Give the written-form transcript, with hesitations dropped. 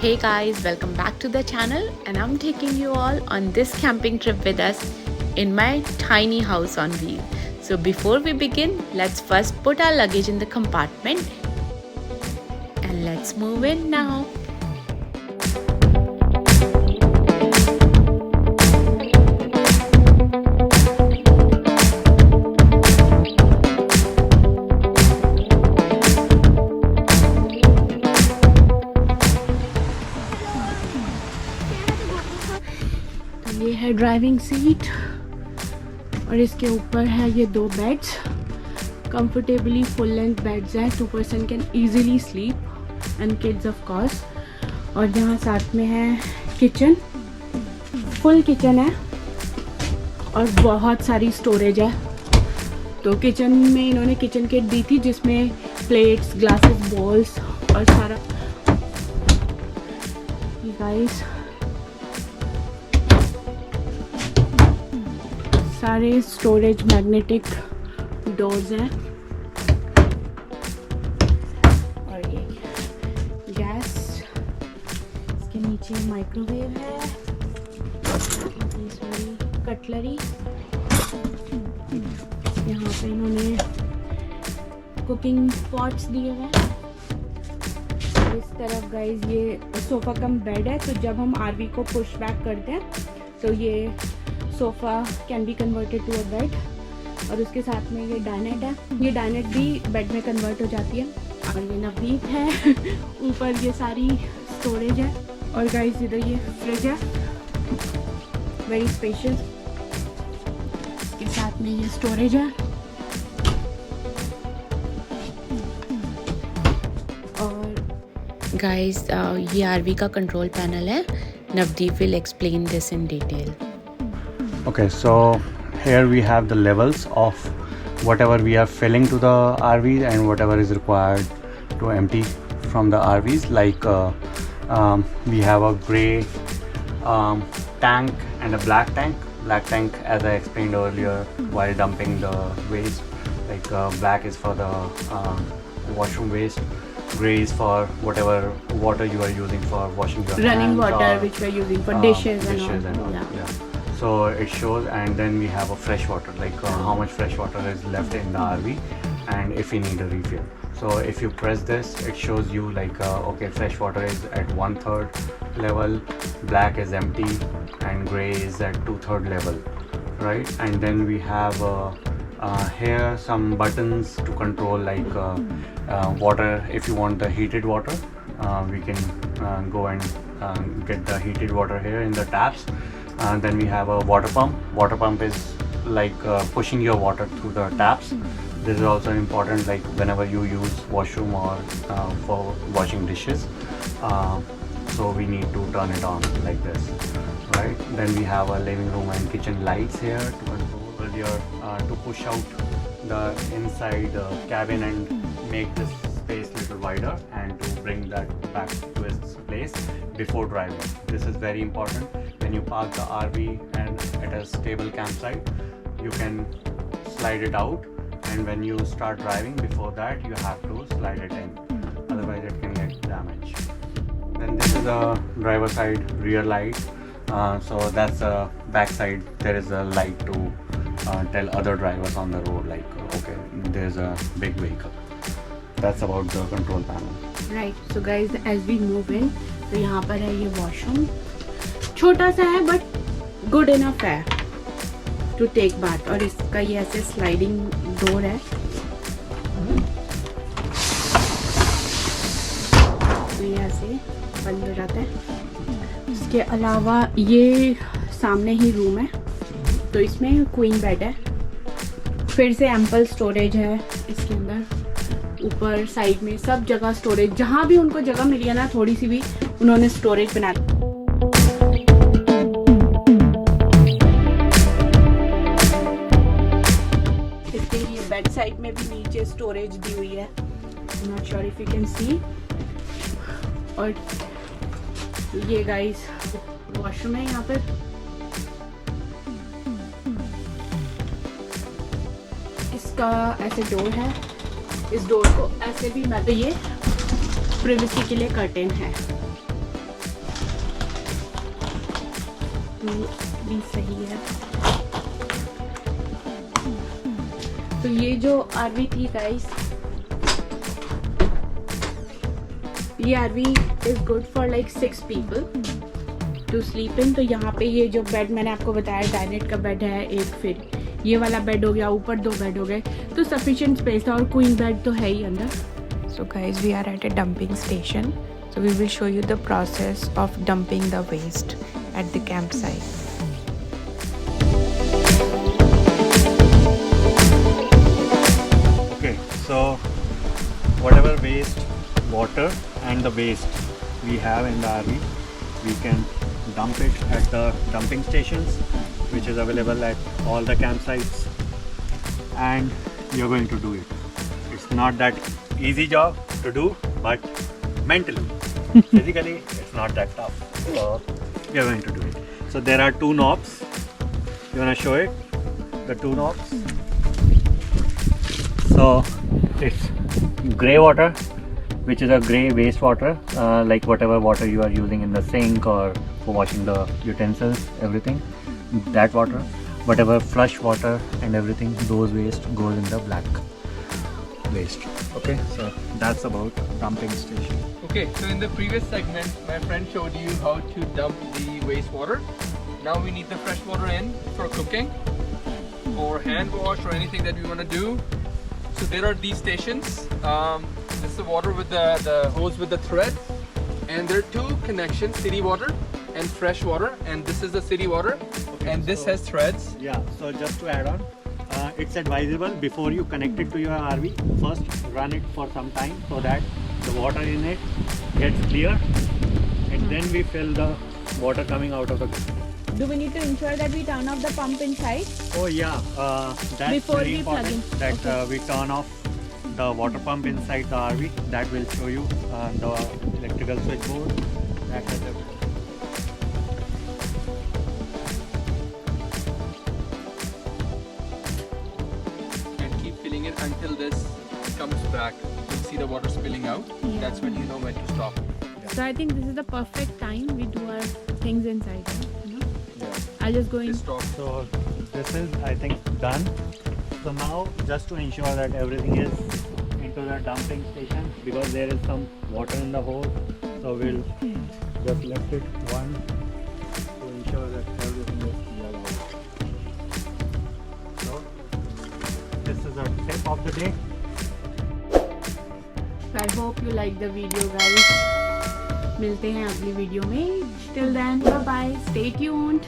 Hey guys, welcome back to the channel, and I'm taking you all on this camping trip with us in my tiny house on wheels. So before we begin, let's first put our luggage in the compartment and let's move in now. ये है driving seat और इसके ऊपर है ये दो beds, comfortably full length beds हैं, 2 person can easily sleep and kids of course. और यहाँ साथ में है किचन, फुल किचन है और बहुत सारी स्टोरेज है। तो किचन में इन्होंने किचन किट दी थी जिसमें प्लेट्स, ग्लासेस, बॉल्स और सारा। गाइस सारे स्टोरेज मैग्नेटिक डोर्स हैं और ये गैस, इसके नीचे माइक्रोवेव है, ये सारी कटलरी। यहाँ पे इन्होंने कुकिंग पॉट्स दिए हुए हैं। इस तरफ गाइस ये सोफ़ा कम बेड है, तो जब हम आरवी को पुश बैक करते हैं तो ये sofa can be converted to a bed. और उसके साथ में ये डाइनेट है, ये डाइनेट भी बेड में कन्वर्ट हो जाती है। और ये नवदीप है ऊपर ये सारी स्टोरेज है। और गाइस इधर ये फ्रिज है, वेरी स्पेशियस। इसके साथ में ये स्टोरेज है और गाइस ये आरवी का कंट्रोल पैनल है। Navdeep will explain this in detail. Okay, so here we have the levels of whatever we are filling to the RVs and whatever is required to empty from the RVs. Like we have a gray tank and a black tank. Black tank, as I explained earlier while dumping the waste, like black is for the washroom waste, gray is for whatever water you are using for washing your running hands water or, which we are using for dishes and all. Yeah. So it shows, and then we have a fresh water, like how much fresh water is left in the RV and if you need a refill. So if you press this, it shows you like okay, fresh water is at 1/3 level, black is empty, and gray is at 2/3 level, right? And then we have here some buttons to control, like water. If you want the heated water, we can go and get the heated water here in the taps. Then we have a water pump. Water pump is like pushing your water through the taps. This is also important, like whenever you use washroom or for washing dishes. So we need to turn it on like this, right? Then we have a living room and kitchen lights here to control your to push out the inside cabin and make this space little wider and to bring that back to its place before driving. This is very important. When you park the RV and at a stable campsite, you can slide it out, and when you start driving, before that you have to slide it in, otherwise it can get damaged. Then this is a driver side rear light, so that's a back side. There is a light to tell other drivers on the road like okay, there's a big vehicle. That's about the control panel. Right. So guys, as we move in, तो यहाँ पर है ये washroom, छोटा सा है but good enough है to take bath. और इसका ये ऐसे स्लाइडिंग डोर है, तो ये ऐसे बंद हो जाता है। इसके अलावा ये सामने ही रूम है, तो इसमें क्वीन बेड है, फिर से एम्पल स्टोरेज है इसके अंदर। ऊपर साइड में सब जगह स्टोरेज, जहाँ भी उनको जगह मिली है ना थोड़ी सी भी, उन्होंने स्टोरेज बना दी। इसके ये बेड साइड में भी नीचे स्टोरेज दी हुई है, not sure if you can see. और ये गाइस वॉशरूम है यहाँ पर। इसका ऐसे डोर है, इस डोर को ऐसे भी, मैं तो ये प्रिवेसी के लिए कर्टेन है। भी सही है। तो ये जो आरवी थी गाइस, ये RV is good for like 6 people to sleep in. तो यहाँ पे ये जो बेड मैंने आपको बताया डाइनेट का बेड है एक, फिर ये वाला बेड हो गया, ऊपर 2 बेड हो गए, तो सफिशिएंट स्पेस था, और क्वीन बेड तो है ही अंदर। So guys we are at a dumping station, so we will show you the process of dumping the waste at the campsite. Okay, so whatever waste, water and the waste we have in the RV, we can dump it at the dumping stations, which is available at all the campsites, and you're going to do it. It's not that easy job to do, but mentally, physically, it's not that tough. So you're going to do it. So there are 2 knobs. You wanna show it? The 2 knobs. So it's grey water, which is a grey wastewater, like whatever water you are using in the sink or for washing the utensils, everything. That water, whatever flush water and everything, those waste goes in the black waste. Okay, so that's about dumping station. Okay, so in the previous segment, my friend showed you how to dump the wastewater. Now we need the fresh water in for cooking or hand wash or anything that we want to do. So there are these stations. This is the water with the hose with the thread, and there are 2 connections: city water and fresh water. And this is the city water, and this has threads. Yeah, so just to add on, it's advisable before you connect it to your RV, first run it for some time so that the water in it gets clear, and then we fill the water coming out of the ground. Do we need to ensure that we turn off the pump inside? Oh yeah, that's Before very we plug in. important that we turn off the water pump inside the RV. That will show you the electrical switchboard that has everything. And keep filling it until this comes back. You'll see the water spilling out. Yeah. That's when you know when to stop. So I think this is the perfect time we do our things inside, you know? Yeah. I'll just go in. Just stop. So this is, I think, done. So now just to ensure that everything is into the dumping station, because there is some water in the hole, so we'll just left it one to ensure that everything is cleared out. So this is a tip of the day. I hope you like the video guys. मिलते हैं अगली video में. Till then, bye bye. Stay tuned.